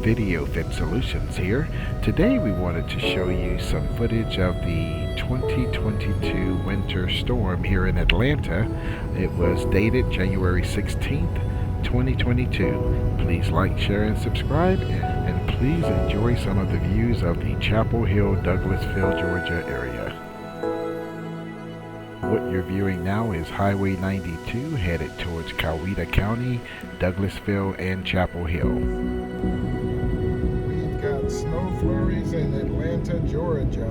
Video Fit Solutions here. Today we wanted to show you some footage of the 2022 winter storm here in Atlanta. It was dated January 16th, 2022. Please like, share, and subscribe, and please enjoy some of the views of the Chapel Hill Douglasville, Georgia area. What you're viewing now is Highway 92 headed towards Coweta County, Douglasville, and Chapel Hill. We've got snow flurries in Atlanta, Georgia.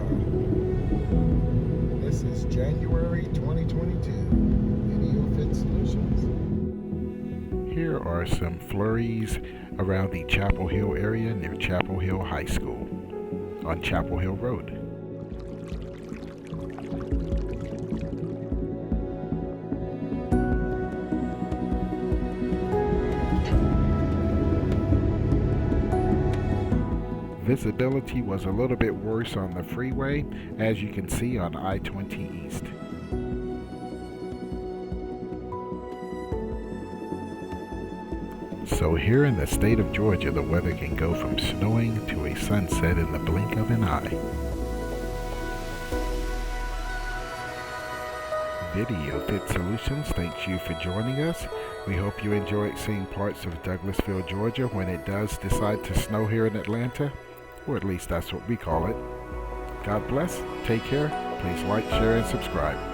This is January 2022. Video Fit Solutions. Here are some flurries around the Chapel Hill area near Chapel Hill High School on Chapel Hill Road. Visibility was a little bit worse on the freeway, as you can see on I-20 East. So here in the state of Georgia, the weather can go from snowing to a sunset in the blink of an eye. Video Fit Solutions thanks you for joining us. We hope you enjoyed seeing parts of Douglasville, Georgia when it does decide to snow here in Atlanta. Or at least that's what we call it. God bless. Take care. Please like, share, and subscribe.